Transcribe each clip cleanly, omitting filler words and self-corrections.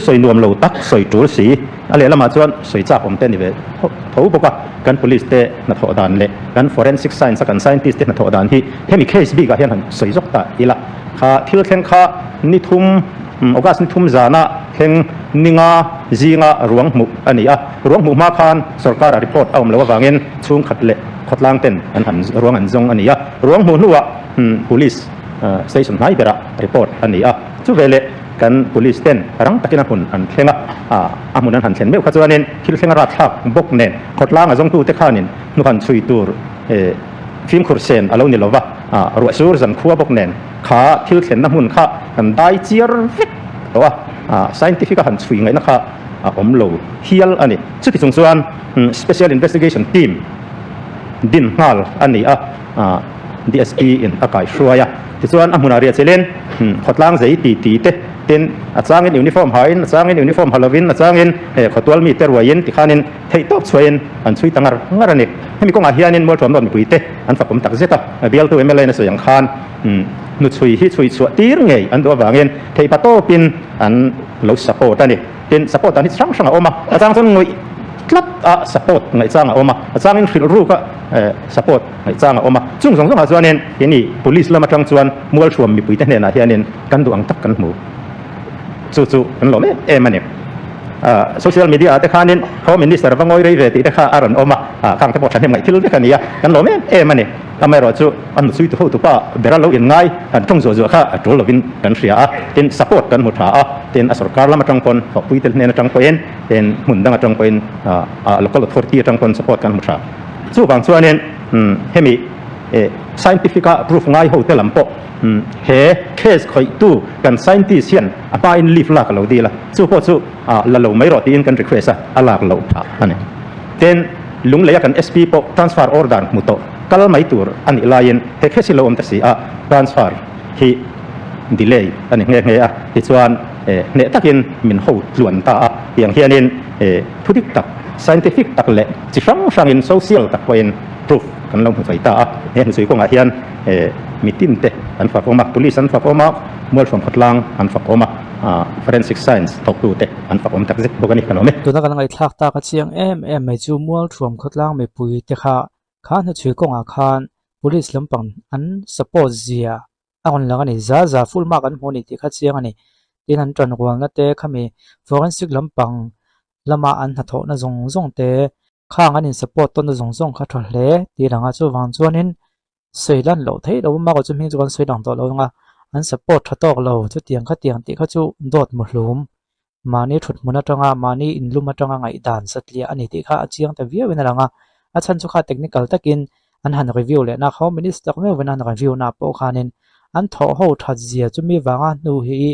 สวยนวมโลตักสวยจูสีอะไรละมาจวนสวยจากผมเต้นนี่เว้ยเขาบอกว่ากัน police เตะนัทโทดานเละกัน forensic science กัน scientist เตะนัทโทดานที่เฮมี case บีก็เห็นหันสวยจกตาอีละข้าที่เข่งข้านิทุมโอกาสนิทุมจานะเข่งนิงาจีงาหลวงหมู่อันนี้หลวงหมู่มาคานสุรการรีพอร์ตเอาแล้วว่าวางเงินช่วงขัดเละขัดล้างเต้นอันหันหลวงอันจงอันนี้หลวงหมู่นัวpolice station ไหนเบระรีพอร์ตอันนี้จู่เวลกัน police เต้นรังตะกินหุ่นอันเข่งอามุนันหันเช่นเมื่อขจรเน้นที่เข่งรัดทักบกเน้นขัดล้างจงตู้เตะข้านินนุกันช่วยตัวฟิล์มคุรเซนอารมณ์นี่เราว่ารัวซูร์จันขัวบกเน้นข้าที่เข่งน้ำหุ่นข้ากันได้เจียร์ฟิกตัวscientific หันช่วยไงนะคะอมโลเฮียลอันนี้ชุดที่ส่วน special investigation team ดินฮัลอันนี้DSP อินอากาศช่วยที่ส่วนอามุนาเรียเซเลนขัดล้างใจตีเตเต้นอาจารย์อินยูนิฟอร์มหายอาจารย์อินยูนิฟอร์มฮาโลวีนอาจารย์ขัดตัวมีเตอร์วายินที่ข้านินเที่ยวช่วยอันช่วยตั้งงานนี้ให้มีกองอาเฮียนินมัวชมโดนมีปุยเตอันฝากผมตักเซตเบียลตัวMLAในส่วนอย่างข้านนุช่วยที่ช่วยสวดตีร์ไงอันตัวบางเงินที่ปัตโต้เป็นอันเราสปอร์ตอันนี้เป็นสปอร์ตอันนี้ช่างออกมาอาจารย์ส่วนงวยคลับสปอร์ตไงจ้างออกมาอาจารย์ฟิลรูก็สปอร์ตไงจ้างออกมาจุ่งส่งอาจารย์เนี่ยนี่ police ละมาจังจวนมัวชมมีปุยเตเนี่ยนะที่อันนี้กันดูอังตักกันหมู่จู่ๆกันหล่อไหมมันเนี่ยsocial media แต่ข้านี่เขามินิสเตอร์ฟังอ้อยเรื่อยๆที่แต่ข้าอารมณ์ออกมาข้างที่บอกฉันเห็นไหมที่รู้ได้แค่นี้กันหล่อไหมมันเนี่ยทำไมเราจู่อันสุดที่ป้าเบรเราอย่างง่ายอันตรงส่วนข้าจู่เราวินกันเสียเป็น support กันหมดเป็นอสรการละมาจังคนเขาพูดถึงเนี่ยจังคนเป็นหุ่นดังจังคนlocal authority จังคน support กันหมดจู่บางส่วนเนี่ยให้มีscientific proof ง่ายหัวเตลำโปเฮเคสคอยตู้กัน scientist เช่นอาป้าอินลีฟลักเราดีละจู่พอจู่ละเราไม่รอที่อินกัน request อะไรเราอันนี้เช่นลุงเลยกัน SP พอ transfer order มุโตกัลไม่ตัวอันนี้ลายน์เฮเคสิเราอมตัดสิ transfer ที่ delay อันนี้เงี้ยที่ส่วนเนี่ยตักินมินหัวล้วนตาอย่างเฮียนินทุติตัก scientific ตักเละจิช่างอิน social ตักเป็น proof กันเราใส่ตาเนี่ยสุดกงอาเฮียนมีติมเตอันฝากออกมาตุลิสันฝากออกมามัวสมขัดล้างอันฝากออกมา forensic science ตกดูเตอันฝากออกมาตักเซ็ตบุกันอีกขนมตัวนักการไอ้ทักตากระเชียงไม่จูมัวสมขัดล้างไม่ปุยเตค่ะข้าช่วยกงอาคารบุริสลำปังอัน support เสียอันหลังนี่จ้าfull mark อันโมนี่ที่ขัดเชียงอันนี้ที่นั่นจนกว่านั่นเตะข้ามี forensic ลำปังละมาอันหัดโถน่ะจงเตะข้างอันนี้ support ต้นน่ะจงขัดทะเลที่หลังอ่ะจู่วางจวนนี้สวยด้านโหลดให้เรามากกว่าจุดนี้จุดสวยดังตัวเราไงอันสปอร์ตทัดตอกเราจุดเตียงขัดเตียงตีขัดจู่โดดหมดลุมมานี่ถุดมุนจังอ่ะมานี่อินลุมจังอ่ะไงด่านสัตว์เลี้ยอันนี้ตีข้าเจียงแต่วิวเป็นอะไรอ่ะอาจารย์จุข้าเทคนิคตะกินอันหันรีวิวเลยนะเขาไม่ได้สต็อกไม่เป็นอันรีวิวนะโปรคานินอันท้อหูทัดเสียจุดมีวางอ่ะนูฮี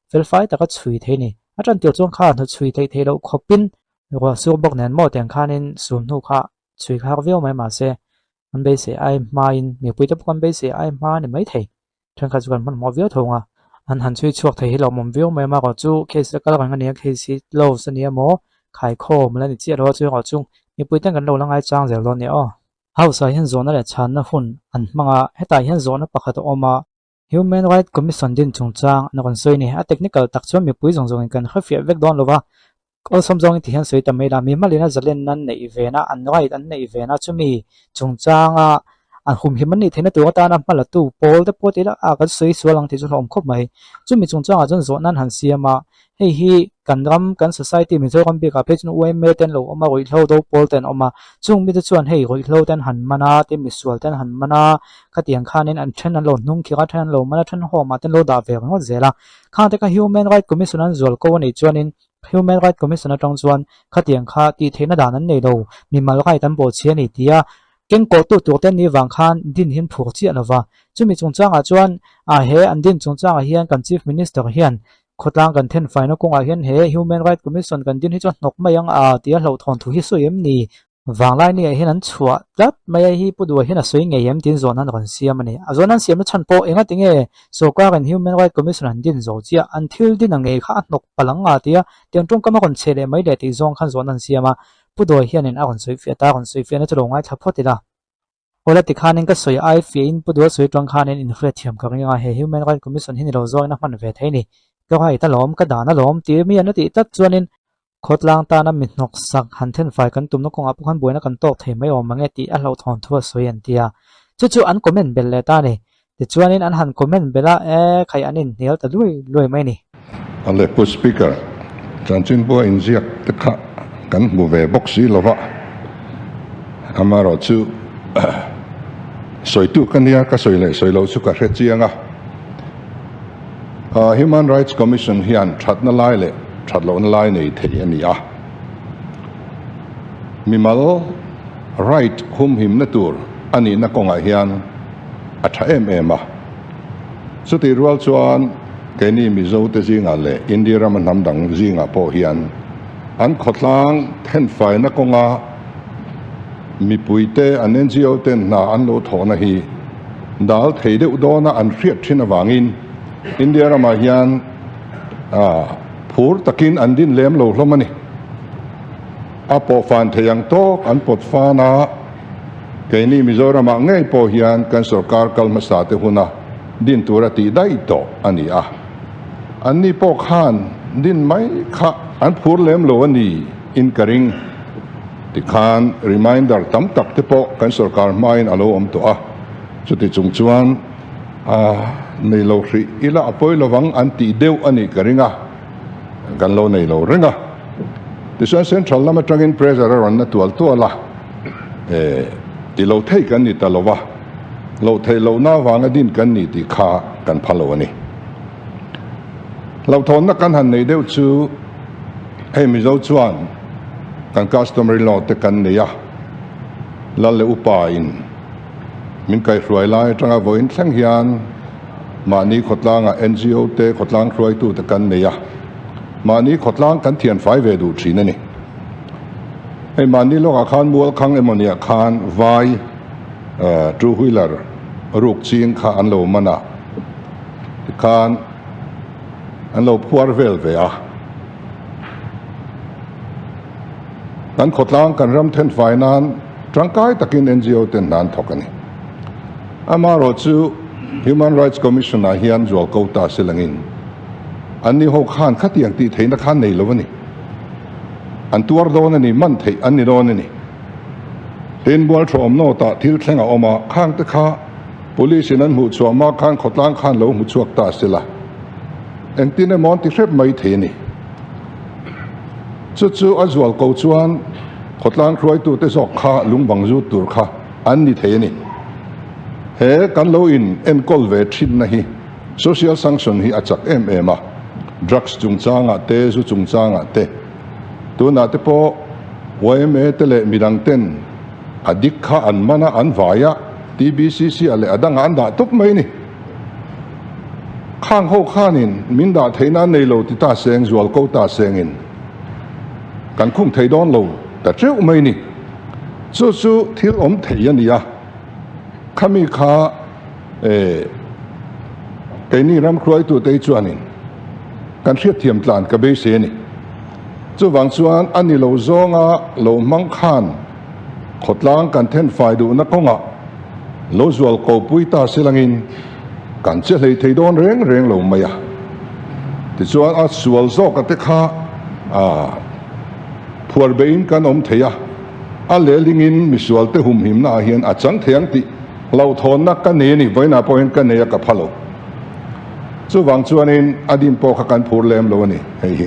เฟลไฟแต่ก็ช่วยเทนี่อาจารย์เตียวจงข้าหนูช่วยเทเราขบินหรือว่าสู้บอกเนี่ยหมดแต่งข้านินสูนหูข้าช่วยข้ารีวิวไม่มาเสียมันเบสไอมาอินมีปุยทับกันเบสไอมาเนี่ยไม่ถี่ทั้งข้าจุกันมันมอวิวทงอ่ะอันหันช่วยช่วยที่เรามอวิวไม่มากกว่าจู่เคสก็แล้วกันเนี่ยเคสเราเสนียโมขายโคมันแล้วนี่เจ้าเราช่วยกว่าจู่มีปุยตั้งกันเราแล้วไงจ้างเดี๋ยวเราเนี่ยอ๋อเฮาใส่เห็นโซนนั่นแหละฉันนะหุ่นอันมังอ่ะให้ตายเห็นโซนนั่นปะขัดออกมา Human Rights Commission ดินจงจ้างนักการสวยนี่อ่ะเทคนิคตักชวนมีปุยจงกันเขาเฟียเวกดอนหรือว่าก็สมจงที่เห็นสวยแต่ไม่ได้มีมาเลยนะจะเล่นนั้นในอีเวนต์อันไรอันในอีเวนต์จะมีจงจ้างอันหุ่มหิมันนี่เท่านั้นตัวตานะมาละตู้โพลแต่โพลที่ละก็สวยสวยหลังที่จะลงครบไหมจะมีจงจ้างจนโซนนั้นหันเสียมาให้กันรำกัน society มีเจ้าคนเบียกับเพจนู้นเมื่อเต้นเราออกมาวิเคราะห์ดูโพลเต้นออกมาจงมีแต่ชวนให้วิเคราะห์เต้นหันมานาเต้นมีส่วนเต้นหันมานาก็เตียงข้านี่อันเช่นนั้นเรานุ่งขี้ก็เช่นนั้นเรามาเช่นหัวมาเต้นเราด่าเวกันว่าเสียละข้าแต่ก็ Human Rights Commission นั้นส่วนก็วันนี้ชวนนี้Human Rights Commission นั้นจวนข้าเตียงข้าที่เทนด่านั้นในเรามีมาไล่ตั้งโบเชียนี่ที่เก่งกว่าตัวเต้นนี้วางคันดินหินผูกเจียนว่าจะมีจงจ้างจวนเฮอันดินจงจ้างเฮียนกัน Chief Minister เฮียนขดล่างกันเทนไฟนกงเฮียนเฮ Human Rights Commission กันดินที่จวนนกไม่ยังที่เราทนถูกที่สวยนี่วางไล่นี่เฮียนั้นชัวจัดไม่ให้ผู้ดูเฮียนสวยไงเฮียนดินโซนนั้นกันเสียมันนี่โซนนั้นเสียมันชันโปเองติงโซกว่ากัน Human Rights Commission ดินโซเจียอันที่ดินไงข้านกพลังที่เตียงจงก็มาคนเชลไม่ได้ที่โซนขันโซนนั้นเสียมาผู้ดูเฮียนคนสวยเฟียตาคนสวยเฟียนั่นจะลงไว้ทับพอดีละโอเลติคานินก็สวยไอฟีนผู้ดูสวยตรงคานินอินฟลูเอนซ์กับยังไง Human Rights Commission ที่เราโซนนักมันเวทให้นี่ ก็ให้ตะล้อมกระดานล้อมตีมีอันตีตัดจวนนินขดลางตาน้ำมิดนกสักหันเทนไฟกันตุ่มนกกงอาปุขันบุยนักกันโตเทไม่ออกมังเอตีอันเราถอนทั่วสวยอันเดียจู่ๆอันคอมเมนต์เบลเลตานี่แต่จวนนินอันหันคอมเมนต์เบลใครอันนินเหนียวแต่รวยไม่นี่อันเล็กผู้สปีกเกอร์จันจินบัวอินเซียกตะขะกันบุเวบ็อกซี่ลวะอามาเราจู่สวยตุกันเนี่ยก็สวยเลยสวยเราสุขเรียจียงHuman Rights Commission เฮียนชัดนั่นไล่เลยชัดเรานั่นไล่ในเทียนนี่มีมาล right คุมหิมนั่นตัวอันนี้นักกงเฮียนอัฐเอ็มสุดที่รัวชวนแกนี่มีโจทย์จริงอะไรอินเดียมันทำดังจริงพอเฮียนอันขดล้างเห็นไฟนักกงมีปุยเตอันนั้นจีโอเตนน่าอันโลทอนะฮีดาลเทเดอุดอนะอันเรียดชินวางินอินเดียรามาเฮียนผู้ตะกินอันดินเลี้ยมโลลมันนี่อาปอฟันเทียงโตอันปดฟานะแกนี่มิโซรามาง่ายปอเฮียนกันสุรการกัลมาสาเตหุนะดินตัวตีได้โตอันนี้อันนี้ปอกขันดินไม่ค่ะอันผู้เลี้ยมโลอันนี้อินกริงที่ขัน reminder ตั้มตักที่ปอกกันสุรการไม่อารมณ์ตัวสุดที่จงชวนในโลกที่อีละป่วยระวังอันตีเดียวอันนี้กริงกันโลในโลกริงที่ส่วนเซ็นทรัลนั้นมันจังอินเพรสอะไรนั่นตัวละที่เราเทกันนี่ตลอดว่าเราเทเราหน้าวางดินกันนี่ที่ขากันพะโลนี่เราทนนักการหันในเดียวชูให้มีเจ้าชวนกันคัสตอมรีลอตกันเนี่ยละเลอุปาอินมินไก่รวยไล่จังอาวินแสงเฮียนมานี้ขดล้างNGO เตะขดล้างรวยตู้ตะกันเนี่ยมานี้ขดล้างกันเทียนไฟเวดูชีนั่นนี่ไอ้มานี้โลกอาคารมัวคังเอมเนียอาคารไวจูฮุยลาร์รูกจีงข้าอันโลมันคานอันโลพัวเวลเวียนั้นขดล้างกันรำเทนไฟนั้นจังกายตะกินNGO เต็นนานทอกกันนี่อามาโรจู Human Rights Commission เฮียนจวลกูตาเสลังอินอันนี้หกขันขัดอย่างตีเทนักขันในโลกนี่อันตัวโดนนี่มันเทอันนี้โดนนี่เห็นบัวชมโนตาที่แข่งออกมาข้างตะขาpolice นั้นหูชัวมาข้างขดล้างข้างโลหูชัวตาเสละเอ็งตีนมอนที่เรียบไม่เทนี่จู่ๆอันจวลกูชวนขดล้างครวยตัวเตะสอกขาลุงบังจูตัวขาอันนี้เทนี่เฮกันโลอินเอ็นกอลเวทินนะฮี social sanction ฮีอาจักdrugs จุงจางเตะจุงจางเตะตัวนั้นเตะพอวันเมื่อเตะมีดังเต้นอดิกขาอันมันอันวายะ TBCC อะไรอดังอันด่าทุกไม่นี่ข้างห้องข้านินมินด่าเทนันในโลติตาเสียงจวลกูตาเสียงอินกันคุ้มเทดอนโลแต่เจ้าไม่นี่จู่ๆที่อมเทียนนี่ข้ามีข้าแกนี่รำครวยตัวเตยจวนินกันเชียดเทียมตลานกับเบสเซนี่จู่วังส่วนอันนี้เราโจงเรามังคันขดล้างกันเทนไฟดูนักกงเราจวลกูปุยตาเสลังอินกันเจเลยเทดอนเร่งเราไม่ที่ส่วนอันจวลโจกันเตะข้าผัวเบย์กันอมเทียอันเลลิงินมิสวลเตหุมหิมนาเฮียนอาจังเทียงติเราทนนักกันนี่ไว้นาพอเห็นกันเนี่ยกับพะโลจู่วังชวนอินอดีตพอขันพูดเล่มโลนี่เฮ้ย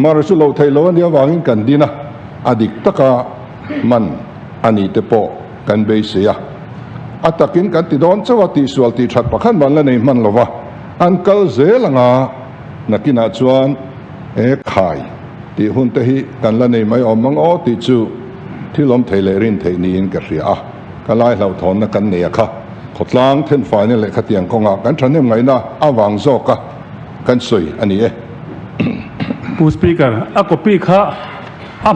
มาเราสู้เราไทยโลนี่วังอินกันดีนะอดีตตะกามันอันนี้เตปอกันเบสเซียอัตตะกินกันติดอนสวัสดีสวัสดีชัดปะขันบันละนี่มันละวะอันกัลเซลังนักกินอาชวนขายที่หุ่นเตหิกันละนี่ไม่ออกมังอ้อติจูที่ล้มเทเลรินเทนีนกระเสียก็ไล่เราถอนนักกันเนี่ยค่ะขดล้างเทนไฟนี่แหละขัดเตียงกงกันฉันยังไงนะวางโซกกันสวยอันนี้ผู้สปีกเกอร์ก็ปีข้า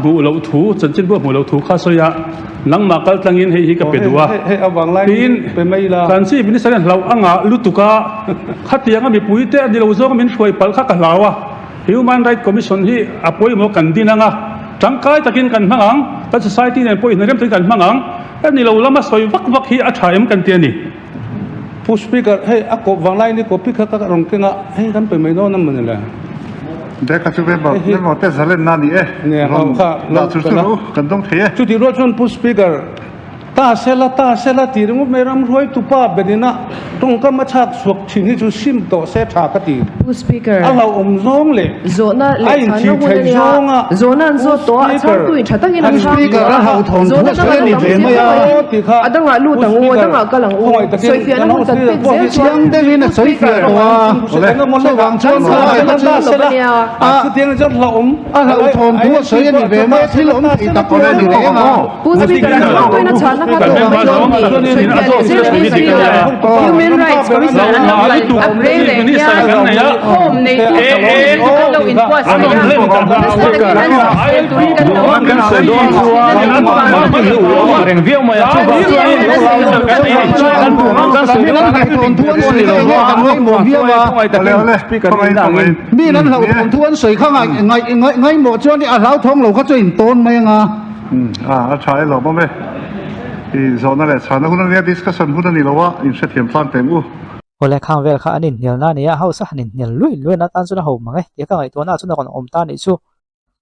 หมูเราถูจนพวกหมูเราถูข้าสวยนังมากัลตังอินให้กับเป็ดว่าปีนเป็นไม่ละการซีมินิสเซนเราลุตุกะขัดเตียงมีปุยเตะดิเราโซก็มินช่วยปัลข้ากันเราHuman Rights Commission ที่apoy mo kan din nga tangkay takin kan mangang kan society nen poy nerem takin kan mangang ani lo lama soi vak hi a thaim kan tiani Pu speaker hey ako wanglai ni copy kha ka rong kenga hey kan pe mai no nam mun la để các chú bé bảo nếu mà tết lên nani nè hậu kha là chú chú cần đông thế chu ti ro chon Pu speaker ta se la ti rum me ram roi tu pa benina tong ka ma chak suak thini chu sim to se tha ka ti Pu speaker a lo zong le zona le ai thana chi thai zonga zona zo to a chang tu tha tang in ang speaker a hau thon zona thu da se ni ve ma ya adanga lu tang wo adanga ka lang wo soi fi an ta pik zel chiang de ni na soi fi wa so wang chon sa ka chu se la a chu tiang jot la a hau thon thu soi ni ve ma thil ti ta ko ni ve ma Pu speaker ang ko na chana ka to ma jong ni soi fi human rights commission an upgrade le ya home ne lo in qua sa reng viau ma ya chu ba kan bu ngam ka se nan ka thon thu an ni lo kan ngoi mo viau wa speaker này mi nan hau thon thu an soi khang ngai mo chu ni a lau thong lo ka chu in ton mai nga trái lỗ bông đây thì giờ nó lại sáng nó cũng đang discussion cũng đang đi lâu in sẽ thiểm plan tiền u Ole khang vel kha anin nial na nia hausa hanin nial lui na tan chuna ho mangai te ka ngai to na chuna kon om ta ni chu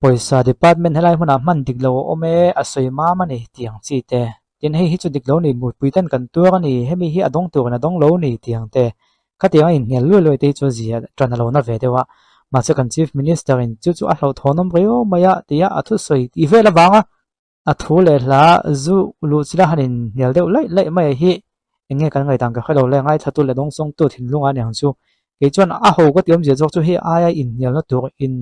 poisa department helai huna man dik lo ome asoi ma mani tiang chi te tin hei hi chu dik lo ni mu puitan kan tu ka ni hemi hi adong tu na dong lo ni tiang te ka tiang in nial lui te chu zia tran lo na ve te wa ma cha kan chief minister in chu a hlo thonom reo maya tia athu soi ti vela wanga athu le la zu lu chila hanin nial deu lai mai hi nghe kan ngai tang ka khalo le ngai thatu le dong song tu thin lunga nyang chu ke chuan a ho ka tiam je jok chu hi aya in nial na tur in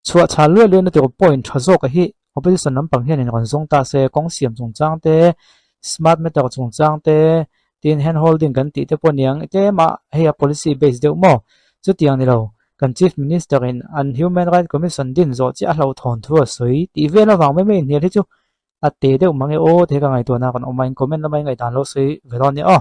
chua cha lue le na tur point thazo ka hi opposition nam pang hian in kan zong ta se kong siam chung chang te smart meter chung chang te tin hand holding kan ti te poniang te ma heya policy based deu mo chu tiang ni lo kan chief minister in an human rights commission din zo chi a hlo thon thu soi ti vela wang me ni hi chu a te deuh mangi o te ka ngai to na kan online comment la mai ngai dan lo sei veron ni o